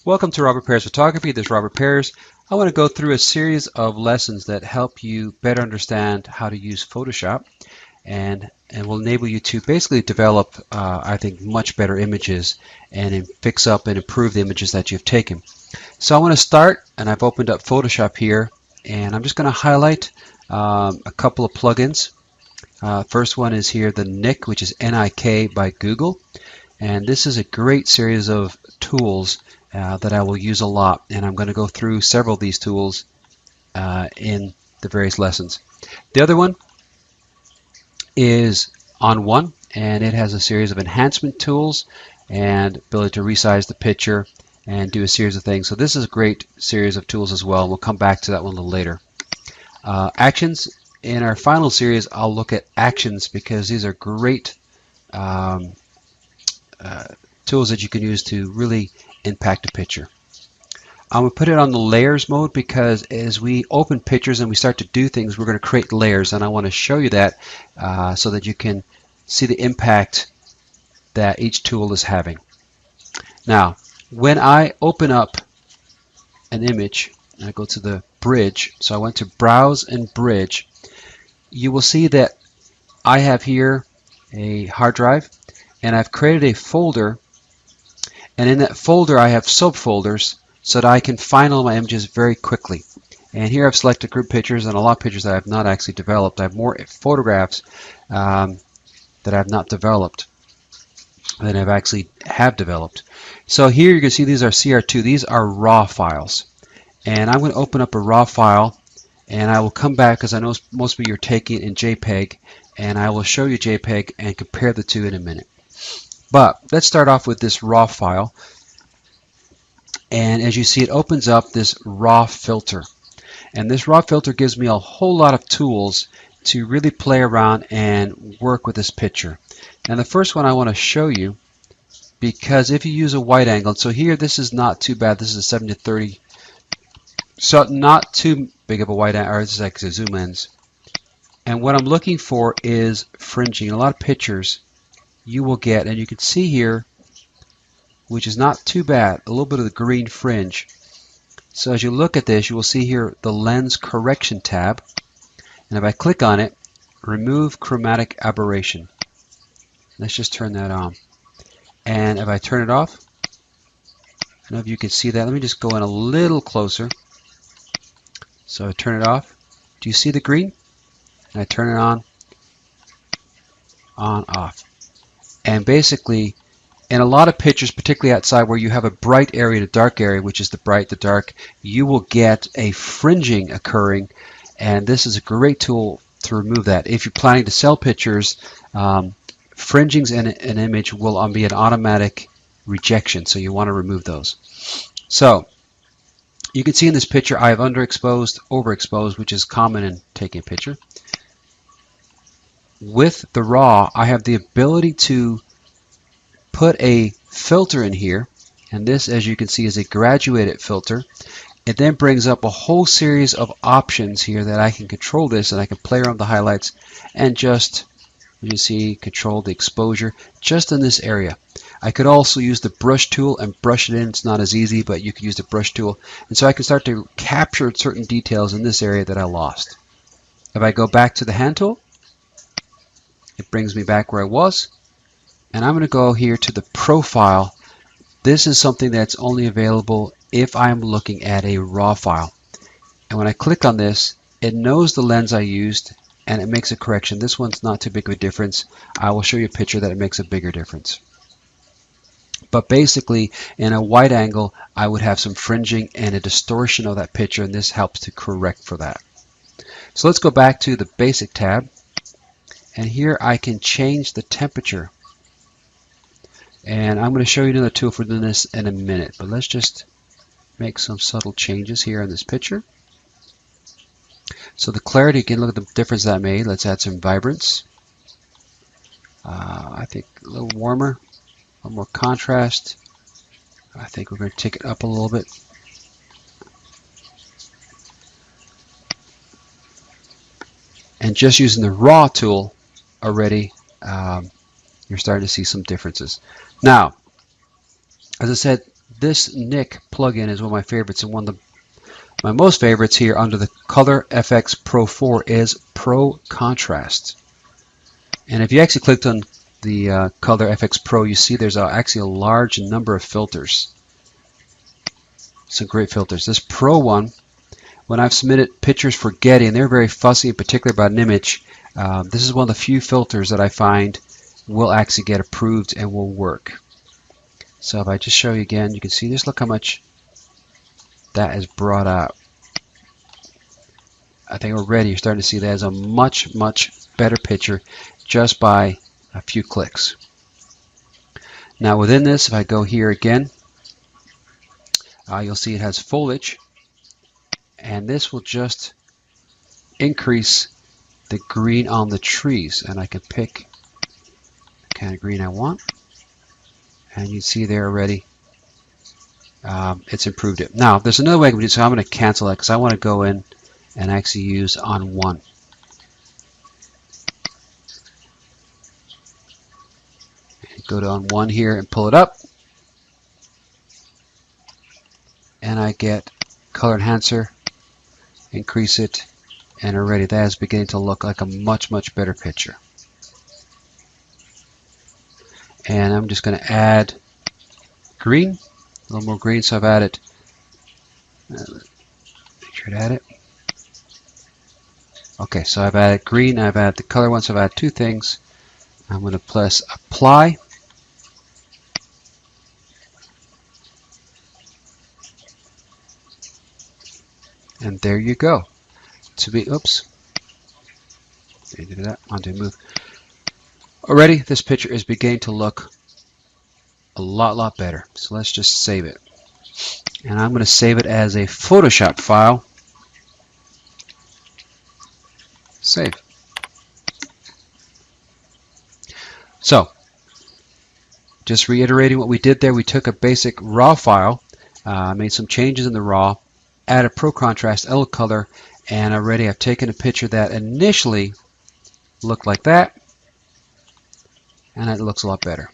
Welcome to Robert Pears Photography. This is Robert Pears. I want to go through a series of lessons that help you better understand how to use Photoshop and will enable you to basically develop, I think, much better images and fix up and improve the images that you've taken. So I want to start, and I've opened up Photoshop here, and I'm just going to highlight a couple of plugins. First one is here, the Nik, which is Nik by Google. And this is a great series of tools that I will use a lot, and I'm going to go through several of these tools in the various lessons. The other one is OnOne, and it has a series of enhancement tools and ability to resize the picture and do a series of things. So this is a great series of tools as well, and we'll come back to that one a little later. Actions. In our final series, I'll look at actions because these are great tools that you can use to really impact a picture. I'm going to put it on the layers mode because as we open pictures and we start to do things, we're going to create layers, and I want to show you that so that you can see the impact that each tool is having. Now, when I open up an image, and I go to the bridge, so I went to Browse and Bridge, you will see that I have here a hard drive, and I've created a folder, and in that folder I have subfolders so that I can find all my images very quickly. And here I've selected group pictures and a lot of pictures that I have not actually developed. I have more photographs that I have not developed than I've actually have developed. So here you can see these are CR2. These are raw files. And I'm going to open up a raw file, and I will come back because I know most of you are taking it in JPEG, and I will show you JPEG and compare the two in a minute. But let's start off with this raw file, and as you see, it opens up this raw filter, and this raw filter gives me a whole lot of tools to really play around and work with this picture. And the first one I want to show you, because if you use a wide angle, so here this is not too bad, this is a 7:30, so not too big of a wide angle, or this is like a zoom lens. And what I'm looking for is fringing. A lot of pictures you will get, and you can see here, which is not too bad, a little bit of the green fringe. So as you look at this, you will see here the lens correction tab, and if I click on it, remove chromatic aberration. Let's just turn that on. And if I turn it off, I don't know if you can see that. Let me just go in a little closer. So I turn it off. Do you see the green? And I turn it on, off. And basically, in a lot of pictures, particularly outside where you have a bright area and a dark area, which is the bright, the dark, you will get a fringing occurring, and this is a great tool to remove that. If you're planning to sell pictures, fringings in an image will be an automatic rejection, so you want to remove those. So you can see in this picture I have underexposed, overexposed, which is common in taking a picture. With the raw, I have the ability to put a filter in here, and this, as you can see, is a graduated filter. It then brings up a whole series of options here that I can control this, and I can play around with the highlights and just, you see, control the exposure just in this area. I could also use the brush tool and brush it in. It's not as easy, but you can use the brush tool, and so I can start to capture certain details in this area that I lost. If I go back to the hand tool, it brings me back where I was, and I'm going to go here to the profile. This is something that's only available if I'm looking at a raw file. And when I click on this, it knows the lens I used and it makes a correction. This one's not too big of a difference. I will show you a picture that it makes a bigger difference. But basically, in a wide angle, I would have some fringing and a distortion of that picture, and this helps to correct for that. So let's go back to the basic tab. And here I can change the temperature. And I'm going to show you another tool for doing this in a minute. But let's just make some subtle changes here in this picture. So the clarity, again, look at the difference that made. Let's add some vibrance. I think a little warmer, a little more contrast. I think we're going to take it up a little bit. And just using the raw tool already, you're starting to see some differences. Now, as I said, This Nik plugin is one of my favorites, and one of my most favorites here under the Color FX Pro 4 is Pro Contrast. And if you actually clicked on the Color FX Pro, you see there's actually a large number of filters. Some great filters. This Pro one, when I've submitted pictures for Getty, and they're very fussy in particular about an image, this is one of the few filters that I find will actually get approved and will work. So if I just show you again, you can see just look how much that is brought out. I think already you're starting to see that as a much, much better picture just by a few clicks. Now within this, if I go here again, you'll see it has foliage, and this will just increase the green on the trees, and I can pick the kind of green I want, and you see there already it's improved it. Now there's another way I can do it, so I'm going to cancel that because I want to go in and actually use OnOne. Go to OnOne here and pull it up, and I get color enhancer, increase it, and already that is beginning to look like a much, much better picture. And I'm just going to add green, a little more green, so I've added, make sure to add it. Okay, so I've added green, I've added the color one, so I've added two things. I'm going to press apply. And there you go. Oops. Did that? Undo move. Already, this picture is beginning to look a lot better. So let's just save it. And I'm going to save it as a Photoshop file. Save. So, just reiterating what we did there, we took a basic raw file, made some changes in the raw, added Pro Contrast, L color, and already I've taken a picture that initially looked like that, and it looks a lot better.